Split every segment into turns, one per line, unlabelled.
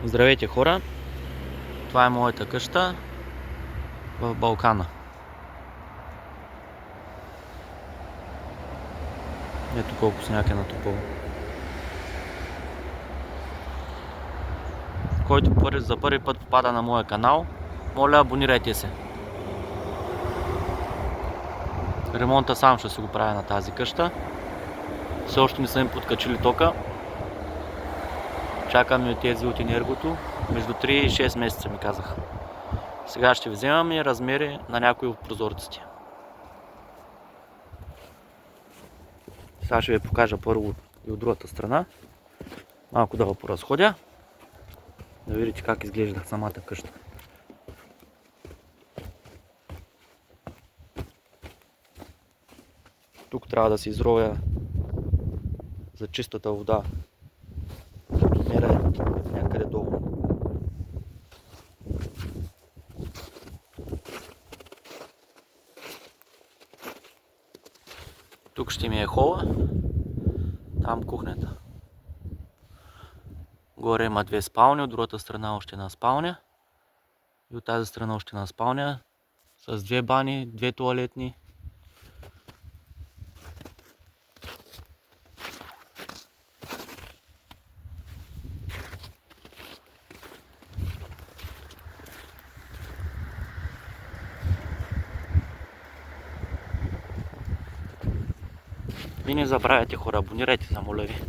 Здравейте, хора! Това е моята къща в Балкана. Ето колко сняг е натрупало. Който за първи път попада на моя канал, моля, абонирайте се. Ремонта сам ще си го правя на тази къща. Все още не са им подкачили тока. Чакаме тези от Енергото. Между 3 и 6 месеца ми казах. Сега ще вземам и размери на някои от прозорците. Сега ще ви покажа първо и от другата страна. Малко да го поразходя. Да видите как изглежда самата къща. Тук трябва да се изровя за чистата вода. Мера е някъде долу. Тук ще ми е хола, там кухнята. Горе има две спални, от другата страна още една спалня. И от тази страна още една спалня с две бани, две тоалетни. И не забравяйте, хора, абонирайте се, моля ви.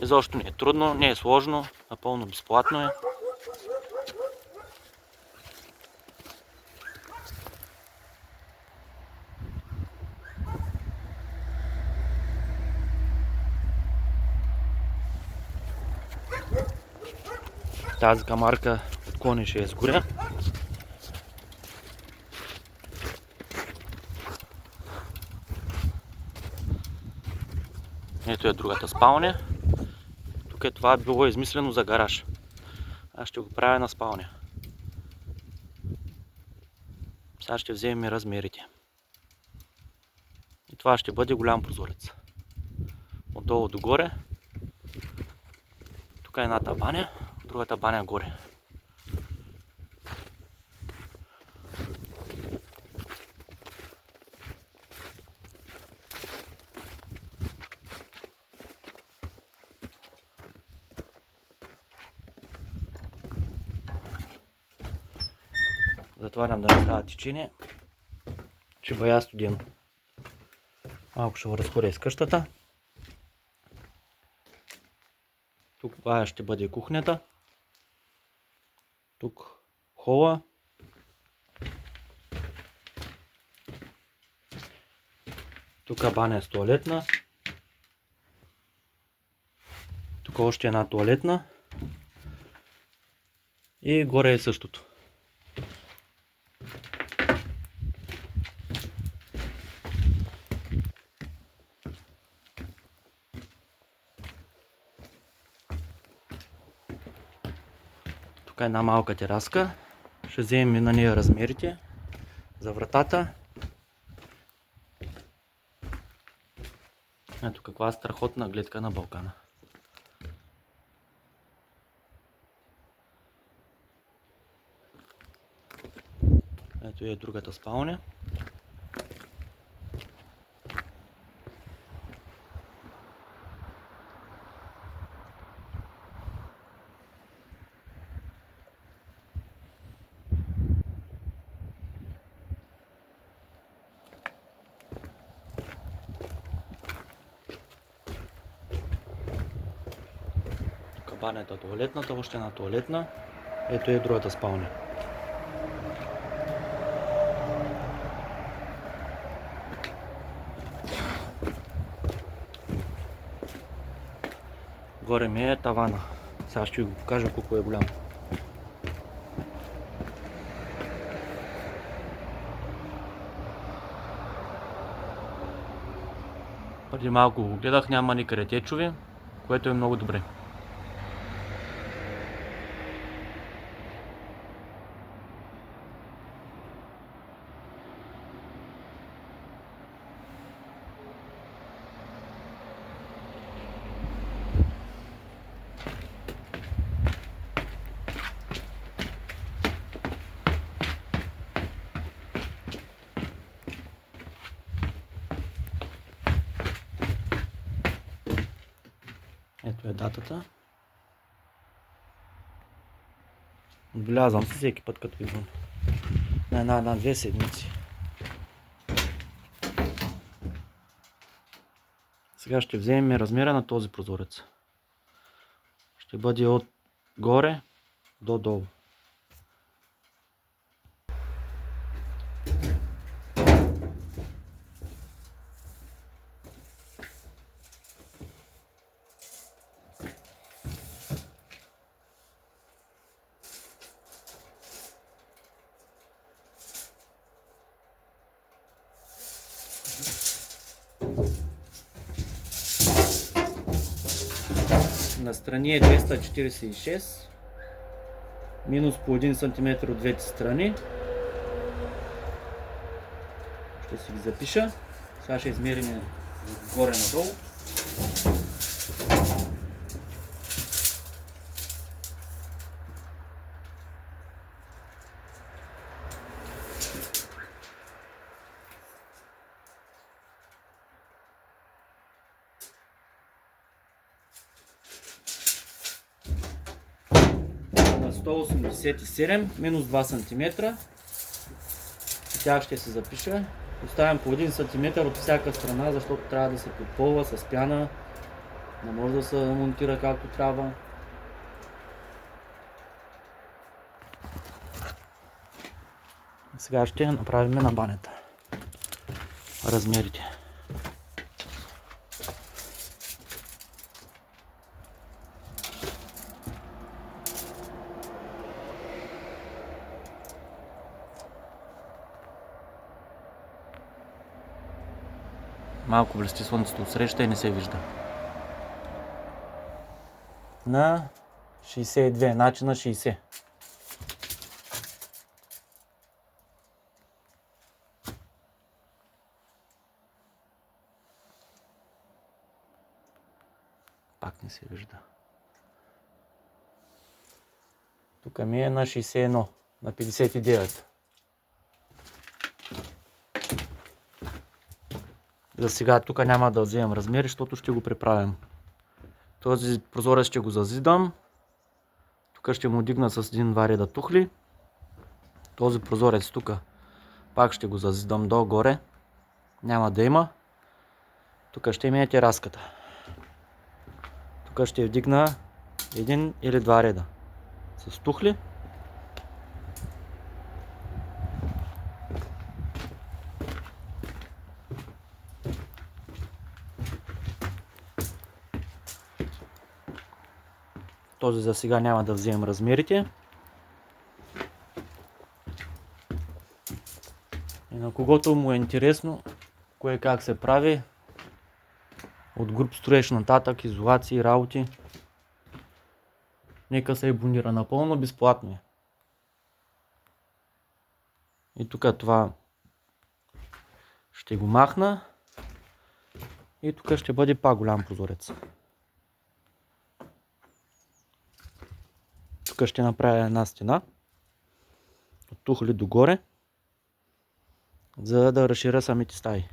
Изобщо не е трудно, не е сложно, напълно безплатно е. Тази камарка от кони ще я сгоря. Ето е другата спалня. Тук е това било измислено за гараж. Аз ще го правя на спалня. Сега ще вземем и размерите. И това ще бъде голям прозорец. Отдолу догоре. Тук е едната баня, другата баня горе. Затварям да не става течение, че бая студено. Малко ще го разходя из къщата. Тук бая ще бъде кухнята. Тук хола. Тук баня е с тоалетна. Тук още една тоалетна. И горе е същото. Тук е една малка тераска. Ще вземем на нея размерите за вратата. Ето каква страхотна гледка на Балкана. Ето е другата спалня. Тук банята, тоалетната, още една тоалетна. Ето е другата спалня. Горе ми е тавана. Сега ще ви го покажа колко е голям. Преди малко го гледах, няма никъде течове, което е много добре. датата. Отбелязвам се всеки път като идвам. На една-две седмици. Сега ще вземем размера на този прозорец. Ще бъде от горе до долу. На страни е 246, минус по 1 см от двете страни. Ще си ги запиша. Сега ще измерим горе надолу. На 187 минус 2 см. Тях ще се запиша. Оставям по 1 см от всяка страна, защото трябва да се подпълва с пяна. Не може да се монтира както трябва. Сега ще направим на банята размерите. Малко блести слънцето от среща и не се вижда. На 62, значи на 60. Пак не се вижда. Тук ми е на 61, на 59. За сега тук няма да вземем размери, защото ще го преправим. Този прозорец ще го зазидам. Тук ще му дигна с 1-2 реда тухли. Този прозорец тук пак ще го зазидам долу-горе. Няма да има. Тук ще имаме тераската. Тук ще вдигна 1 или 2 реда с тухли. Този за сега няма да вземем размерите. И на когото му е интересно кое как се прави, от груп строеж нататък, изолации, работи, нека се абонира, напълно безплатно е. И тук това ще го махна и тук ще бъде пак голям прозорец. Тук ще направя една стена от тухли догоре, за да разширя самите стаи.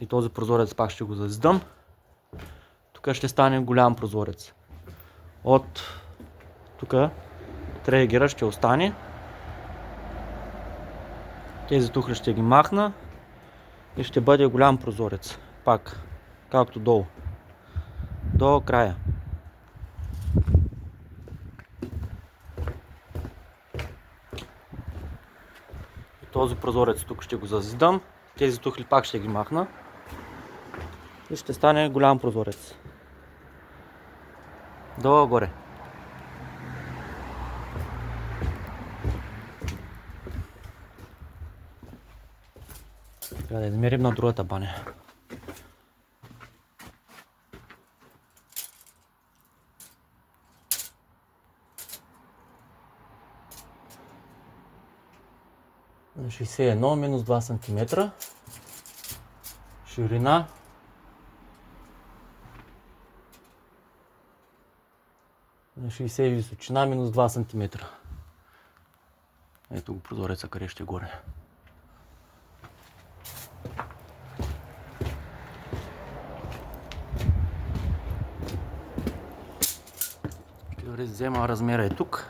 И този прозорец пак ще го зазидам. Тук ще стане голям прозорец. От тук трегера ще остане. Тези тухли ще ги махна и ще бъде голям прозорец. Пак, както долу. До края. И този прозорец тук ще го зазидам. Тези тухли пак ще ги махна. И ще стане голям прозорец. Долу-горе. Трябва да измерим на другата баня. На 61 минус 2 см. Ширина. На 60 височина минус 2 см. Ето го прозореца, къде ще горе. Ще взема размера и тук.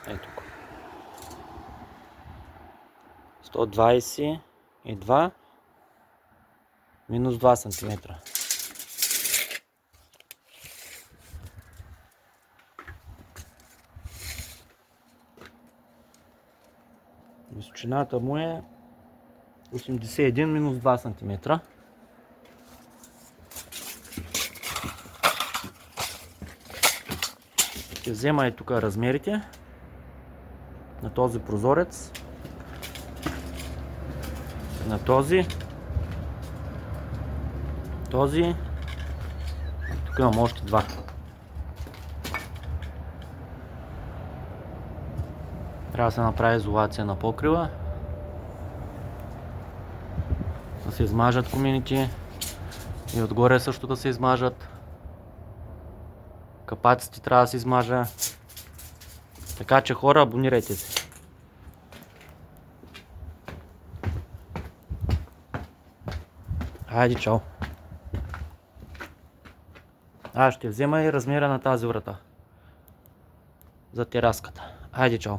Ето тук. 122 минус 2 см. Височината му е 81 минус 2 см. Ще взема и тук размерите на този прозорец, на този, тук имам още два. Трябва да се направи изолация на покрива, да се измажат комините и отгоре също да се измажат. Капаците трябва да се измажа. Така че хора, абонирайте се. Хайде, чао. Ще взема и размера на тази врата за тераската. Хайде, чао.